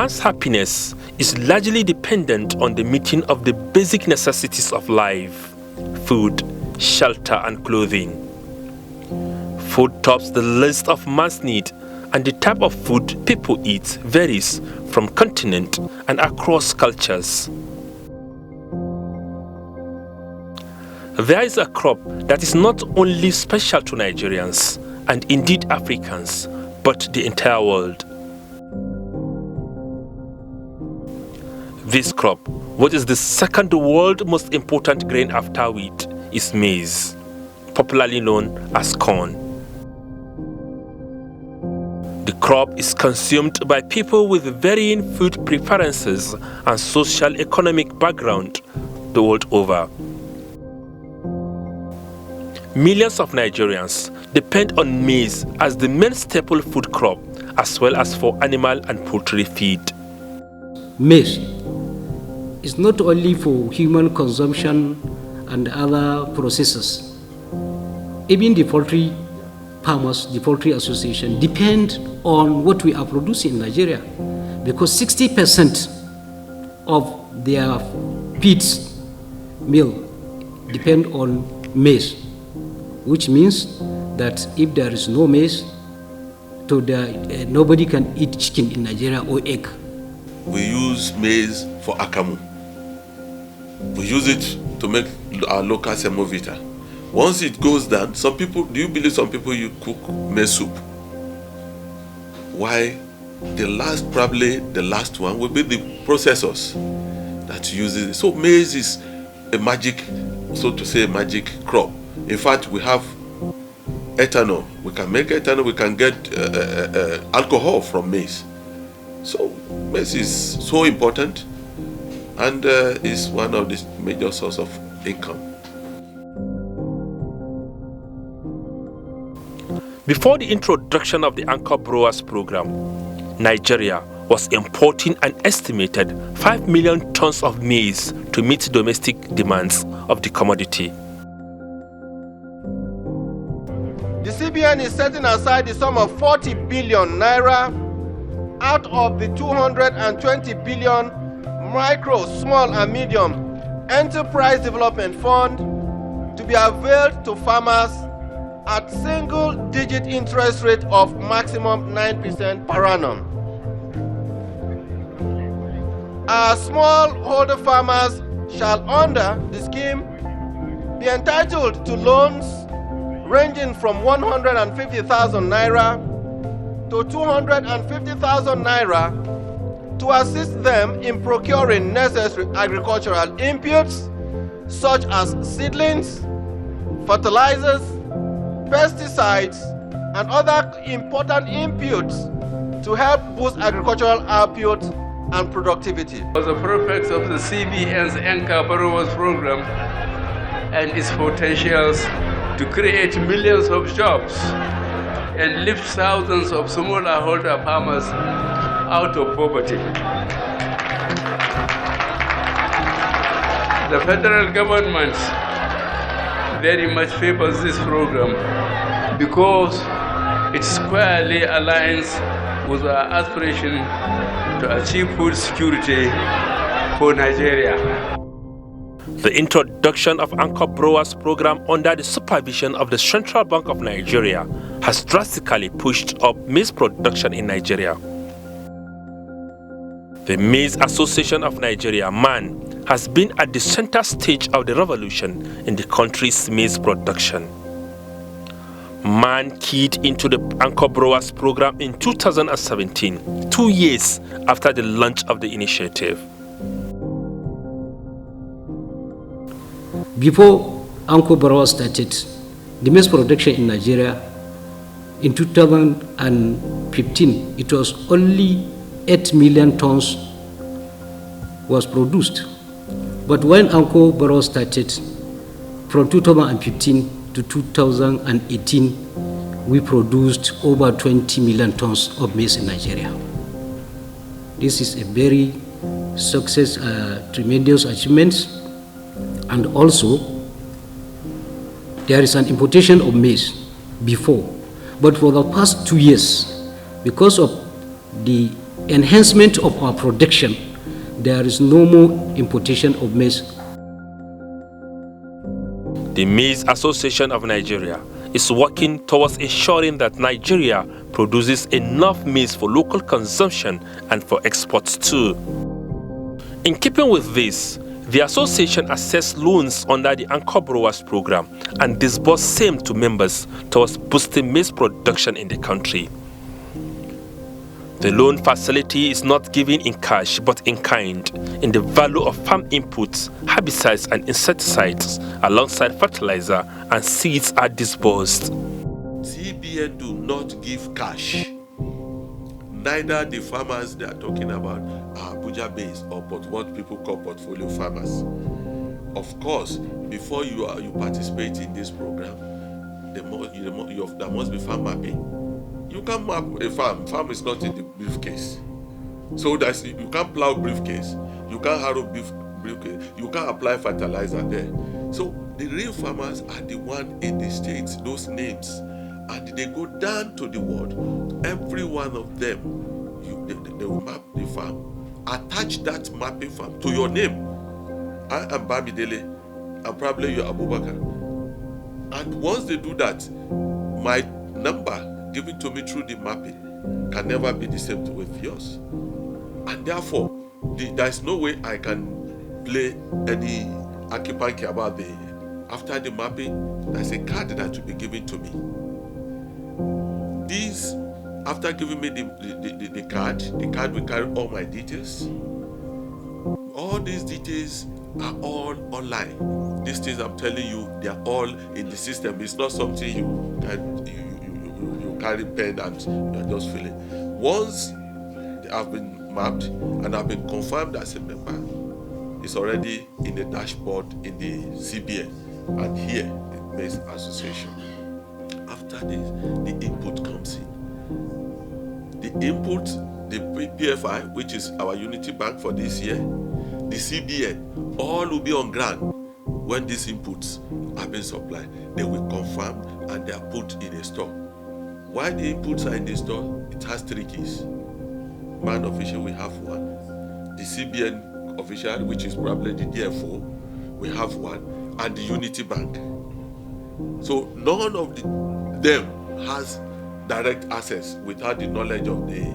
Man's happiness is largely dependent on the meeting of the basic necessities of life: food, shelter, and clothing. Food tops the list of man's needs, and the type of food people eat varies from continent and across cultures. There is a crop that is not only special to Nigerians, and indeed Africans, but the entire world. This crop, which is the second world most important grain after wheat, is maize, popularly known as corn. The crop is consumed by people with varying food preferences and social-economic background the world over. Millions of Nigerians depend on maize as the main staple food crop, as well as for animal and poultry feed. Maize is not only for human consumption and other processes. Even the poultry farmers, the poultry association, depend on what we are producing in Nigeria, because 60% of their feed meal depend on maize, which means that if there is no maize, nobody can eat chicken in Nigeria or egg. We use maize for akamu. We use it to make our local semovita. Once it goes down, some people, do you believe some people you cook maize soup? Why? Probably the last one will be the processors that use it. So maize is a magic, so to say, a magic crop. In fact, we have ethanol. We can make ethanol, we can get alcohol from maize. So maize is so important and is one of the major sources of income. Before the introduction of the Anchor Brewers program, Nigeria was importing an estimated 5 million tons of maize to meet domestic demands of the commodity. The CBN is setting aside the sum of 40 billion naira out of the 220 billion micro, small and medium enterprise development fund to be availed to farmers at single-digit interest rate of maximum 9% per annum. Our smallholder farmers shall, under the scheme, be entitled to loans ranging from 150,000 naira to 250,000 naira to assist them in procuring necessary agricultural inputs such as seedlings, fertilizers, pesticides, and other important inputs to help boost agricultural output and productivity. The purpose of the CBN's Anchor Brewers program and its potentials to create millions of jobs and lift thousands of smallholder farmers out of poverty. The federal government very much favors this program because it squarely aligns with our aspiration to achieve food security for Nigeria. The introduction of Anchor Brewers program under the supervision of the Central Bank of Nigeria has drastically pushed up maize production in Nigeria. The Maize Association of Nigeria, Maan, has been at the center stage of the revolution in the country's maize production. Maan keyed into the Anchor Brewers program in 2017, 2 years after the launch of the initiative. Before Anchor Brewers started, the maize production in Nigeria in 2015, it was only 8 million tons was produced. But when Anchor Brewers started, from 2015 to 2018, we produced over 20 million tons of maize in Nigeria. This is a very tremendous achievement. And also, there is an importation of maize before. But for the past 2 years, because of the enhancement of our production, there is no more importation of maize. The Maize Association of Nigeria is working towards ensuring that Nigeria produces enough maize for local consumption and for exports too. In keeping with this, the association assessed loans under the Anchor Brewers program and disbursed same to members towards boosting maize production in the country. The loan facility is not given in cash but in kind, in the value of farm inputs, herbicides and insecticides, alongside fertilizer and seeds are disbursed. CBN do not give cash. Neither the farmers they are talking about are Abuja based or what people call portfolio farmers. Of course, before you participate in this program, there must be farm mapping. You can't map a farm. Farm is not in the briefcase. So you can't plow briefcase. You can't harrow briefcase. You can't apply fertilizer there. So the real farmers are the one in the states, those names. And they go down to the world. Every one of them, they will map the farm. Attach that mapping farm to your name. I am Bamidele. I'm probably your Abubakar. And once they do that, my number given to me through the mapping can never be the same with yours. And therefore, there is no way I can play any akipanki about after the mapping, there's a card that will be given to me. These, after giving me the card will carry all my details. All these details are all online. These things I'm telling you, they are all in the system. It's not something you carry pen and you're just filling. Once they have been mapped and have been confirmed as a member, it's already in the dashboard in the CBN and here the Maize Association. After this, the input comes in. The input, the PFI, which is our unity bank for this year, the CBN, all will be on ground. When these inputs are being supplied, they will confirm and they are put in a store. Why the inputs are in the store? It has 3 keys. Maan official, we have one. The CBN official, which is probably the DFO, we have one, and the Unity Bank. So none of them has direct access without the knowledge of the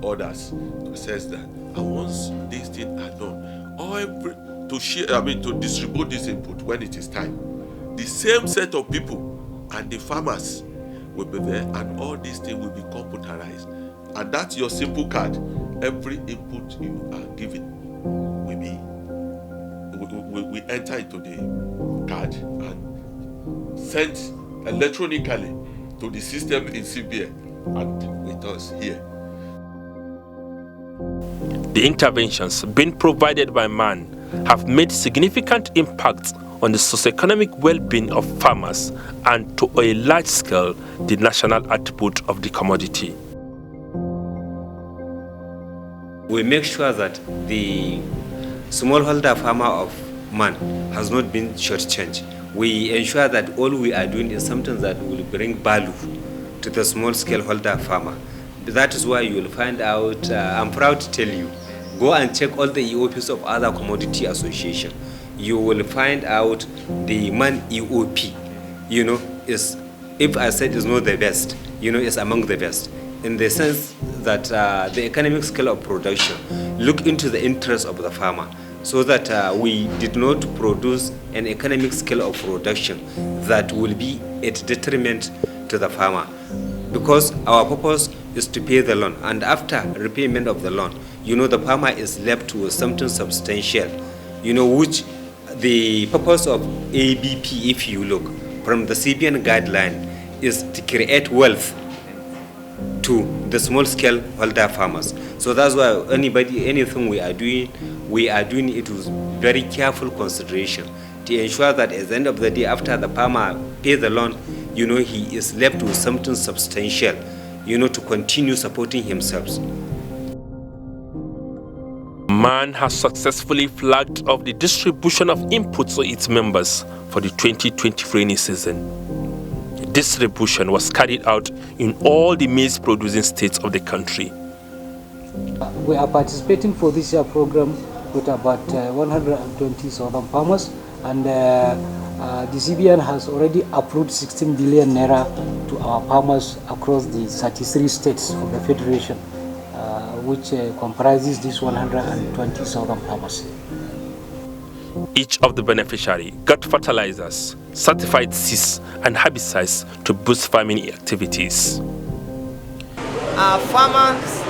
others to assess that. And once these things are done, to distribute this input when it is time, the same set of people and the farmers will be there, and all these things will be computerized. And that's your simple card. Every input you are given will enter into the card and sent electronically to the system in CBN and with us here. The interventions being provided by Maan have made significant impacts on the socioeconomic well-being of farmers and, to a large scale, the national output of the commodity. We make sure that the smallholder farmer of Maan has not been shortchanged. We ensure that all we are doing is something that will bring value to the small-scale holder farmer. That is why you will find out, I'm proud to tell you, go and check all the EOPs of other commodity associations. You will find out the Maan EOP, is, if I said is not the best, is among the best. In the sense that the economic scale of production look into the interest of the farmer, so that we did not produce an economic scale of production that will be at detriment to the farmer. Because our purpose is to pay the loan, and after repayment of the loan, the farmer is left with something substantial, which the purpose of ABP, if you look from the CBN guideline, is to create wealth to the small-scale holder farmers. So that's why anything we are doing it with very careful consideration to ensure that at the end of the day, after the farmer pays the loan, he is left with something substantial, to continue supporting himself. Maan has successfully flagged off the distribution of inputs to its members for the 2020 rainy season. Distribution was carried out in all the maize-producing states of the country. We are participating for this year program with about 120 southern farmers, and the CBN has already approved 16 billion naira to our farmers across the 33 states of the Federation, which comprises these 120 southern farmers. Each of the beneficiaries got fertilizers, certified seeds and herbicides to boost farming activities. Our farmers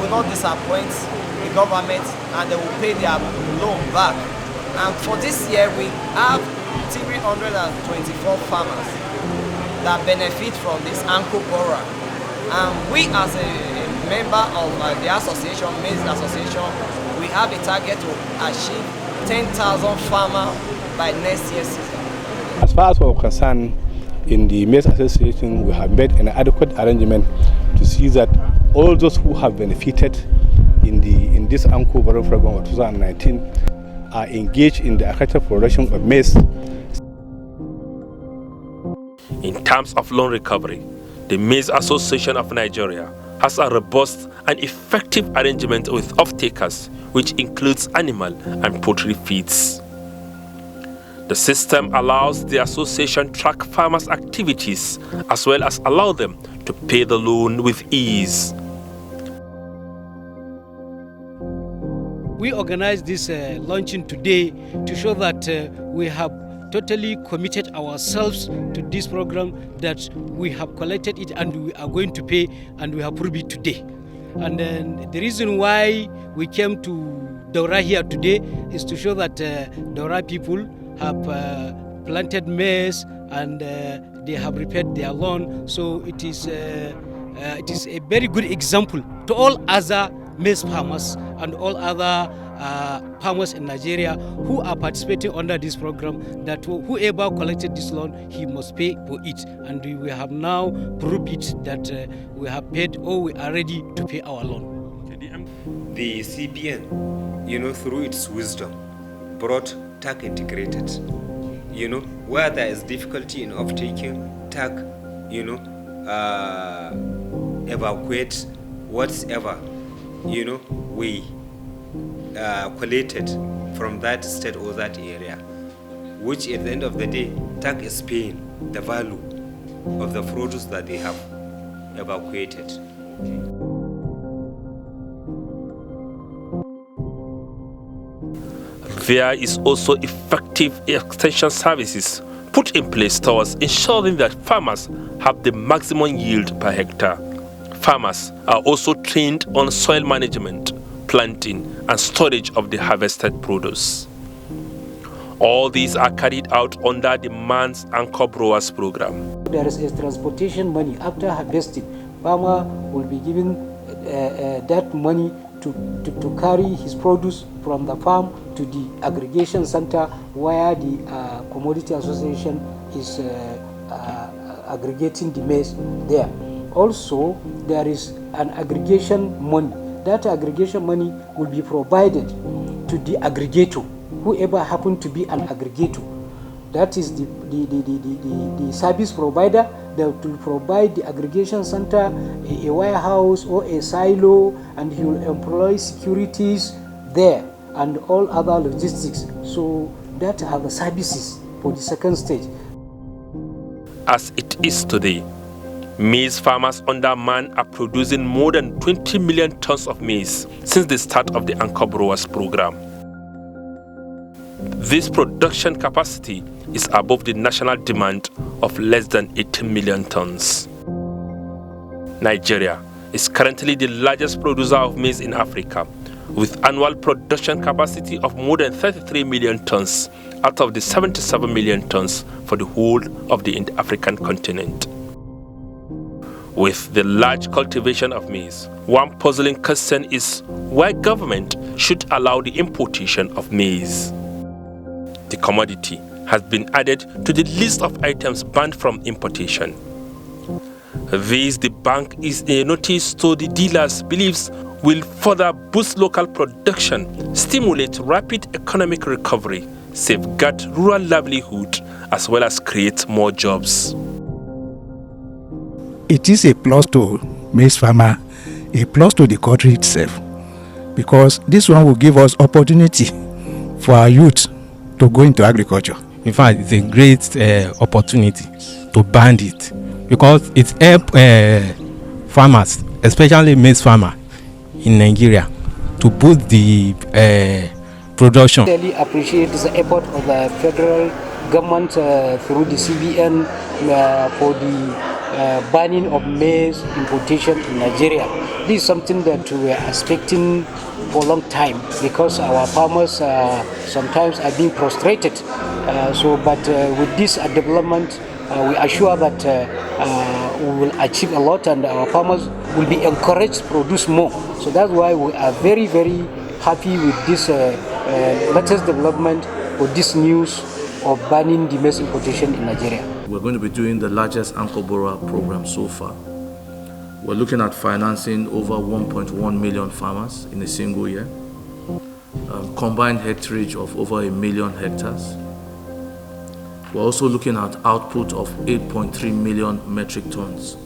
will not disappoint the government, and they will pay their loan back. And for this year, we have 324 farmers that benefit from this ANCO program. And we, as a member of the association, Maize Association, we have a target to achieve 10,000 farmers by next year's season. As far as we're concerned, in the Maize Association, we have made an adequate arrangement to see that all those who have benefited in this ANCO program of 2019 are engaged in the agricultural production of maize. In terms of loan recovery, the Maize Association of Nigeria has a robust and effective arrangement with off-takers, which includes animal and poultry feeds. The system allows the association track farmers' activities as well as allow them to pay the loan with ease. We organized this launching today to show that we have totally committed ourselves to this program, that we have collected it and we are going to pay, and we have proved it today. And then the reason why we came to Daura here today is to show that Daura people have planted maize and they have repaid their loan. So it is a very good example to all other maize farmers and all other farmers in Nigeria who are participating under this program, that whoever collected this loan, he must pay for it. And we have now proved it that we have paid, or we are ready to pay our loan. The CBN, through its wisdom, brought TAC integrated. Where there is difficulty in off-taking, TAC, evacuate whatever, we collated from that state or that area, which at the end of the day, TAC is paying the value of the produce that they have evacuated. There is also effective extension services put in place towards ensuring that farmers have the maximum yield per hectare. Farmers are also trained on soil management, planting and storage of the harvested produce. All these are carried out under the Maan's Anchor Growers program. There is a transportation money after harvesting. Farmer will be given that money to carry his produce from the farm to the aggregation center where the commodity association is aggregating the maize there. Also, there is an aggregation money. That aggregation money will be provided to the aggregator, whoever happen to be an aggregator. That is the service provider that will provide the aggregation center a warehouse or a silo, and he will employ securities there and all other logistics. So that are the services for the second stage. As it is today, maize farmers under Maan are producing more than 20 million tons of maize since the start of the Anchor Growers program. This production capacity is above the national demand of less than 18 million tons. Nigeria is currently the largest producer of maize in Africa, with annual production capacity of more than 33 million tons out of the 77 million tons for the whole of the African continent. With the large cultivation of maize, one puzzling question is why government should allow the importation of maize. The commodity has been added to the list of items banned from importation. This, the bank is a notice to the dealers believes will further boost local production, stimulate rapid economic recovery, safeguard rural livelihood, as well as create more jobs. It is a plus to maize farmer, a plus to the country itself, because this one will give us opportunity for our youth to go into agriculture. In fact, it's a great opportunity to ban it because it helps farmers, especially maize farmer in Nigeria, to boost the production. I really appreciate this effort of the federal government through the CBN for the banning of maize importation in Nigeria. This is something that we are expecting for a long time because our farmers sometimes are being frustrated. But with this development, we are sure that we will achieve a lot and our farmers will be encouraged to produce more. So that's why we are very, very happy with this latest development or this news of banning the maize importation in Nigeria. We're going to be doing the largest anchor borrower program so far. We're looking at financing over 1.1 million farmers in a single year, combined hectareage of over 1 million hectares. We're also looking at output of 8.3 million metric tons.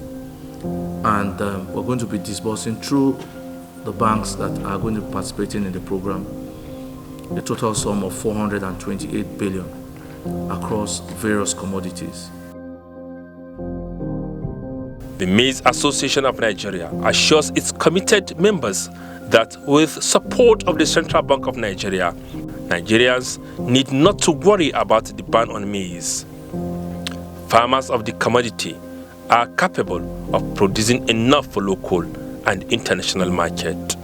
And we're going to be disbursing through the banks that are going to be participating in the program a total sum of 428 billion across various commodities. The Maize Association of Nigeria assures its committed members that with support of the Central Bank of Nigeria, Nigerians need not to worry about the ban on maize. Farmers of the commodity are capable of producing enough for local and international market.